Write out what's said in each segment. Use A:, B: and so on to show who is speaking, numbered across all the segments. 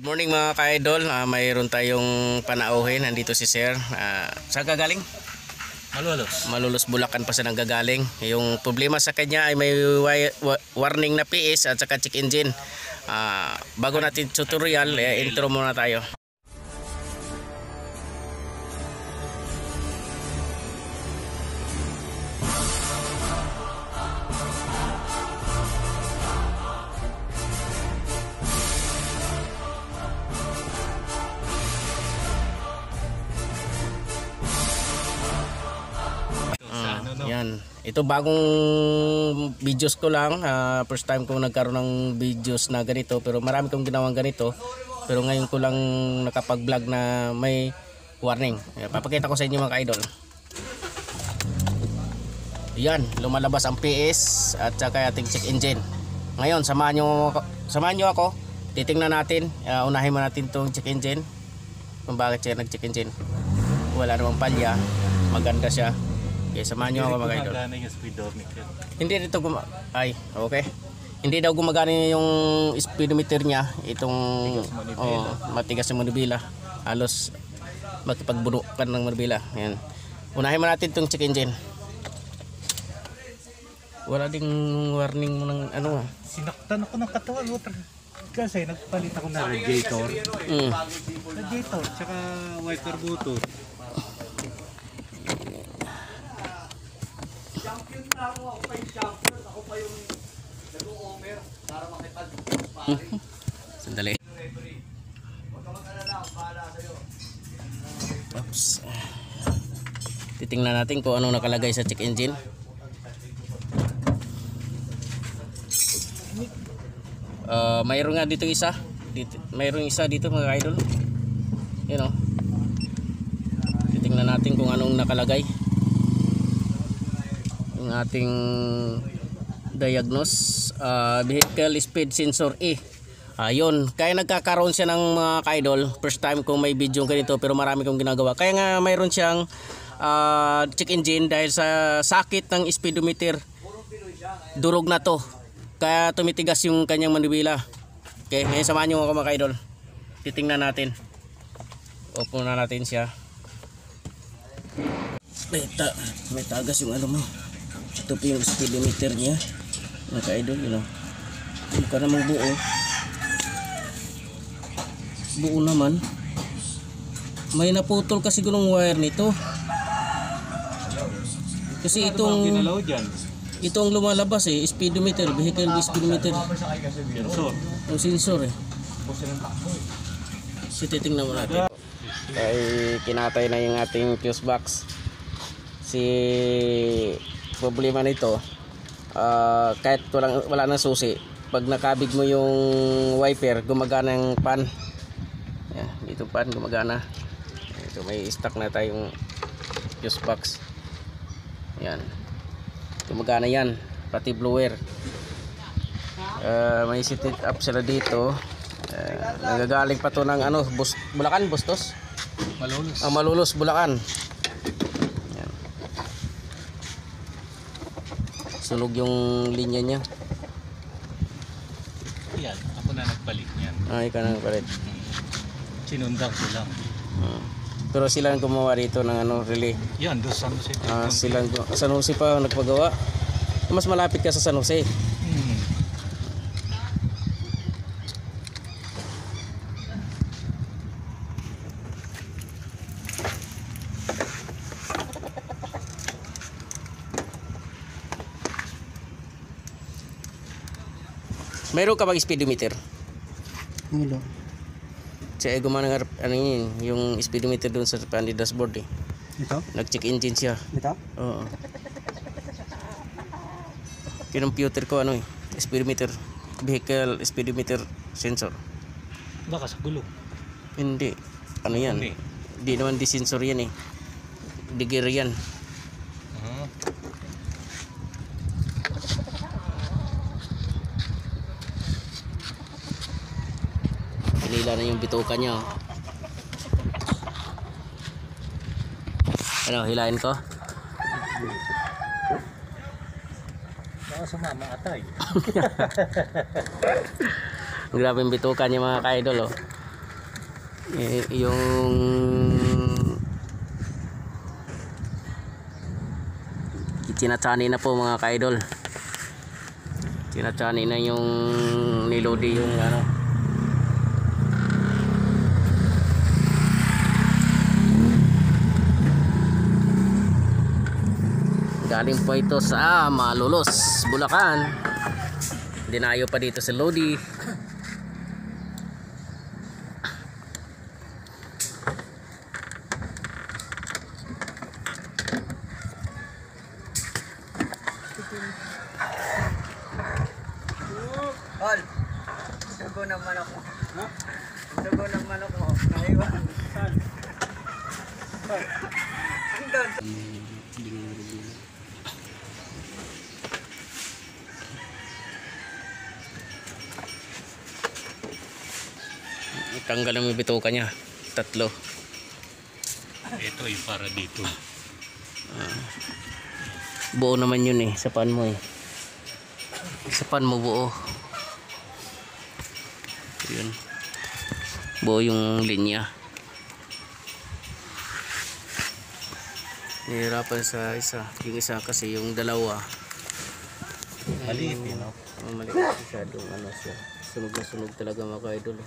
A: Good morning mga ka-idol. Mayroon tayong panauhin. Nandito si Sir. Saan gagaling?
B: Malolos.
A: Malolos, Bulacan pa siya nanggagaling. Yung problema sa kanya ay may warning na PS at saka check engine. Bago natin tutorial, intro muna tayo. Yan. Ito bagong videos ko lang. First time ko nagkaroon ng videos na ganito. Pero marami kong ginawang ganito. Pero ngayon ko lang nakapag-vlog na may warning. Papakita ko sa inyo mga ka-idol. Yan. Lumalabas ang PS at saka ating check engine. Ngayon, samahan nyo ako. Titingnan natin. Unahin mo natin itong check engine. Kung bakit siya nag-check engine. Wala namang palya. Maganda siya. Okay, samahan nyo ako mga idol. Hindi dito okay. Hindi daw gumagana yung speedometer niya. Itong matigas yung manibela. Halos makipagbunukan ng manibela. Ayan. Unahin mo natin itong check engine. Wala ding warning mo ng ano.
B: Sinaktan ako ng katawan. Kasi nagpalit ako ng radiator. Radiator, tsaka wiper button.
C: Champion na ako pa yung champion. Ako pa yung nag-o-offer para makipag-sparring.
A: Sandali.
C: Huwag ka mag-alala, ang bahala sa'yo.
A: Oops. Titingnan natin kung anong nakalagay sa check engine. Mayroon nga dito isa. Mayroon isa dito mga idol. Yan o. Titingnan natin kung anong nakalagay. Yung ating diagnose, vehicle speed sensor E. Ayun, kaya nagkakaroon siya ng mga ka-idol. First time kong may video ganito pero marami kong ginagawa. Kaya nga mayroon siyang check engine dahil sa sakit ng speedometer. Durog na to. Kaya tumitigas yung kanyang manibela. Okay, ngayon samahan nyo ako mga ka-idol. Titingnan natin. Open na natin siya. May tagas yung ano mo. Ito po yung speedometer niya mga ka-idol, you know. Hindi ka namang buo naman. May naputol kasi gulong wire nito kasi itong lumalabas speedometer, vehicle speedometer yung sensor so titingnan mo natin. Ay kinatay na yung ating fuse box. Problema nito, kahit wala nang susi, pag nakabig mo yung wiper, gumagana yung pan. Yan, dito pan gumagana. Ito may stock na tayong fuse box. Yan, gumagana yan, pati blower. May set it up sila dito. Nagagaling pa to ng ano, Bulacan, Bustos?
B: Malolos.
A: Malolos, Bulacan. Sunog yung linya niya.
B: Yan, ako na nagpalit niyan.
A: Ikaw na nagpalit.
B: Sinundan ko lang.
A: Pero sila ang gumawa dito ng ano, relay.
B: Yan, doon San Jose.
A: San Jose pa nagpagawa. Mas malapit ka sa San Jose. Mayroon ka bang speedometer?
C: Wala.
A: Siya ay gumana ng ano yun, yung speedometer doon sa pandi dashboard eh.
C: Ito?
A: Nag-check engine siya.
C: Ito?
A: Oo. Kinomputer ko ano speedometer, vehicle speedometer sensor.
B: Baka sa gulo.
A: Hindi. Ano yan? Hindi naman di sensor yan eh. Di gear yan. Nila na yung bituka niya. Ano, hilahin ko?
B: Baka sumama atay.
A: Grabe yung bituka niya mga ka-idol oh. yung tinatsani na po mga ka-idol. Tinatsani na yung nilodi yung ano. Galing po ito sa Malolos, Bulacan. Dinayo pa dito sa Lodi.
D: Hol, dugo ng manok mo. No? Dugo ng manok mo. Naiwan. Saan? Andun.
A: Tanggal ang bituka niya. 3.
B: Ito ay para dito.
A: Buo naman yun sa pan mo Sa pan mo buo. Yun. Buo yung linya. Nahirapan sa isa. Yung isa kasi yung dalawa.
B: Maliit, no?
A: Maliit masyadong ano siya. Sunog na sunog talaga mga ka-idol.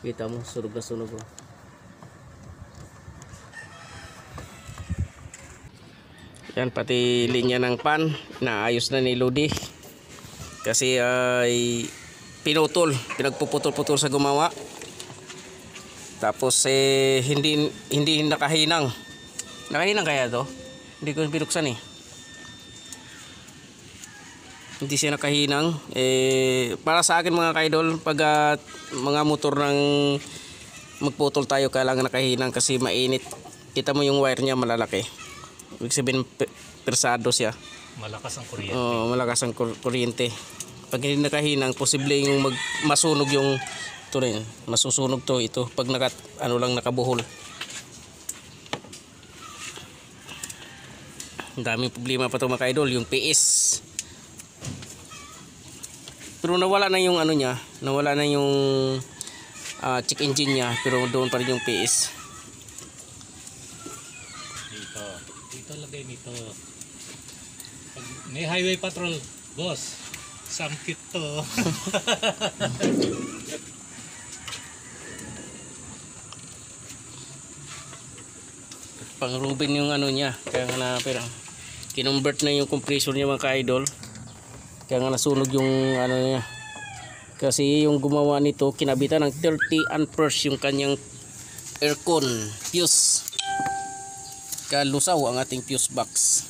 A: Kita mo, sunog na sunog. Yan, pati linya ng pan naayos na ni Lodi. Kasi ay pinagpuputol-putol sa gumawa. Tapos hindi nakahinang. Nakahinang kaya to? Hindi ko binuksan Hindi siya nakahinang. Para sa akin mga ka-idol, pag mga motor ng magputol tayo, kailangan nakahinang kasi mainit. Kita mo yung wire niya malalaki. Ibig sabihin persado siya.
B: Malakas ang kuryente.
A: Oo, malakas ang kuryente. Pag hindi nakahinang, posible yung masunog yung ito rin. Masusunog ito pag nakabuhol. Ang daming problema pa ito mga ka-idol, yung PS. Pero nawala na yung ano niya, nawala na yung check engine niya, pero doon pa rin yung PS.
B: Dito lagay nito. Pag may highway patrol, boss, samkit to.
A: Pang Ruben yung ano niya, kaya nga na pero kinumbert na yung compressor niya mga ka-idol. Kaya nga nasunog yung ano niya. Kasi yung gumawa nito, kinabitan ng 30 amperes yung kanyang aircon fuse. Kaya lusaw ang ating fuse box.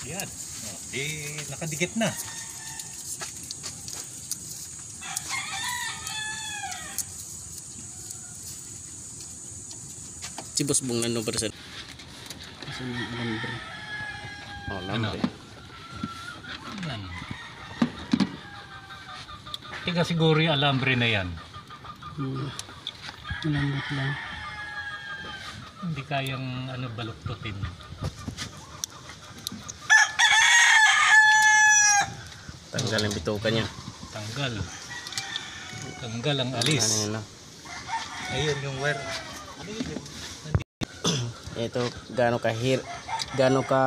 B: Yan. Nakadikit na.
A: Si Boss Bong nandun pa rin. Oh, lambre.
B: Yan. Tiga siguro yung alambre na yan.
A: Malambot lang.
B: Hindi kayang baluktutin.
A: Tanggal ang bituka niya.
B: Tanggal. Tanggal ang alis.
A: Ano yun lang.
B: Ayun yung wire.
A: Ito gaano ka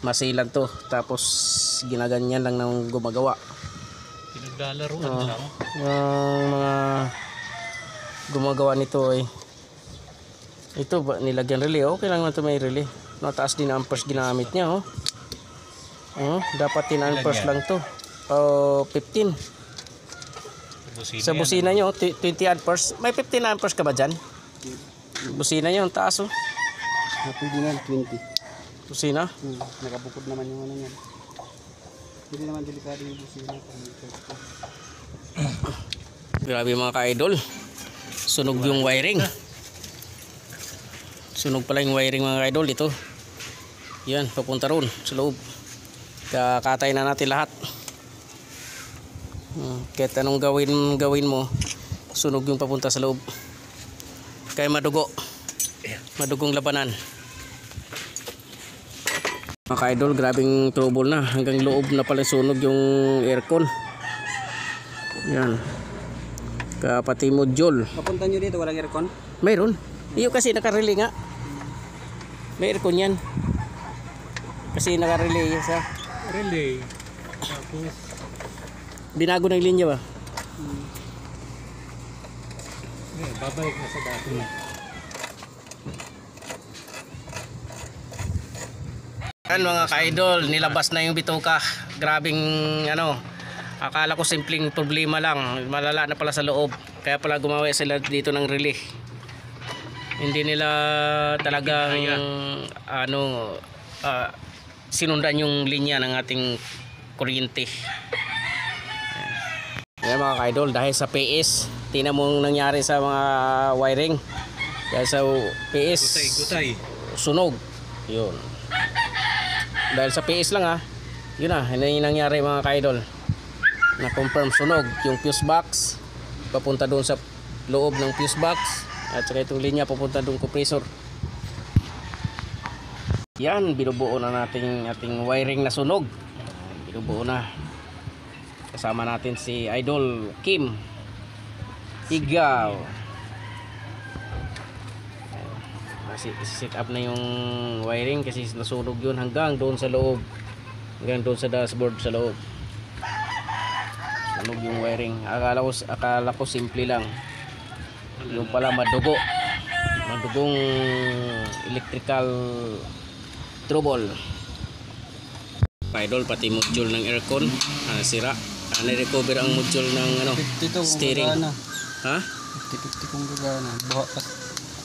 A: masilan to, tapos ginaganyan lang ng gumagawa.
B: Pinaglalaruan lang.
A: Yung mga gumagawa nito ito ba nilagyan relay, okay lang na ito, may relay. Mataas din ang amperes ginamit niya dapat 10 amperes lang to. 15 sa busina nyo 20 amperes. May 15 amperes ka ba dyan? Busina nyo ang taas
D: Pwede nga 20.
A: busina.
D: Nakabukod naman yung ano yan. Hindi naman delikado yung busina.
A: Grabe mga ka-idol, sunog yung wiring. Sunog pala yung wiring mga ka-idol. Ito yan, papunta ron sa loob. Kakatay na natin lahat. Kahit anong gawin mo, sunog yung papunta sa loob. Kaya madugong labanan. Mga ka-idol, grabing trouble na. Hanggang loob na pala sunog yung aircon. Yan. Pati module.
D: Papunta nyo dito, walang aircon?
A: Mayroon. Iyo kasi nakarelay nga. May aircon yan. Kasi nakarelay sa
B: Relay. Tapos,
A: binago ng linya ba?
B: babalik na sa dati.
A: Yan mga ka-idol, nilabas na yung bituka. Grabing ano, akala ko simpleng problema lang, malala na pala sa loob. Kaya pala gumawa sila dito ng relay. Hindi nila talagang ano sinundan yung linya ng ating kuryente. Yan mga ka-idol, dahil sa PS, tingnan mo nangyari sa mga wiring. Dahil sa PS,
B: Gutay.
A: sunog. Yun. Dahil sa PS lang yun yun yung nangyari mga ka-idol. Na-confirm sunog yung fuse box papunta doon sa loob ng fuse box at saka itong linya papunta doon compressor. Yan, binubuo na natin ating wiring na sunog. Binubuo na. Kasama natin si Idol Kim Igaw. Set up na yung wiring kasi nasunog yun hanggang doon sa loob, hanggang doon sa dashboard sa loob. Sunog yung wiring. Akala ko simple lang, yung pala madugong electrical trouble. Idol, pati module ng aircon sira. Na-recover ang module ng steering. Ha?
D: 50-50 kung gagana. Baha kasi.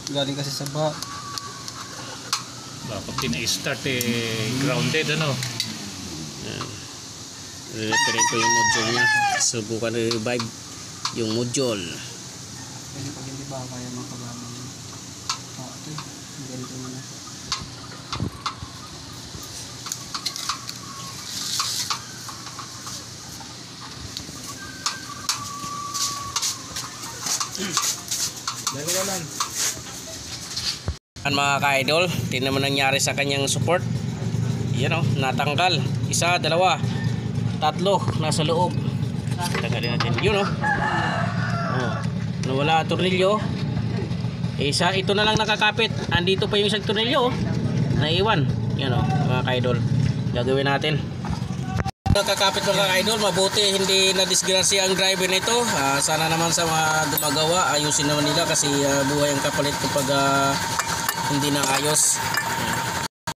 D: Galing kasi sa baha.
B: Bakit tina-start grounded ano?
A: Repair ko yung module niya. Subukan revive yung module.
D: Kasi pag hindi ba kaya makagamit. Ito. Ganito na.
A: Mga ka-idol, tingnan mo nangyari sa kanyang support. Yan natanggal. Isa, dalawa, tatlo nasa loob. Tanggalin natin. Yun nawala tornilyo. Isa, ito na lang nakakapit. Andito pa yung isang tornilyo naiwan. Yan mga ka-idol. Gagawin natin. Nakakapit mga ka-idol, mabuti hindi na disgrasya ang driver nito. Sana naman sa mga gumagawa ayusin naman nila kasi buhay ang kapalit kapag hindi na ayos.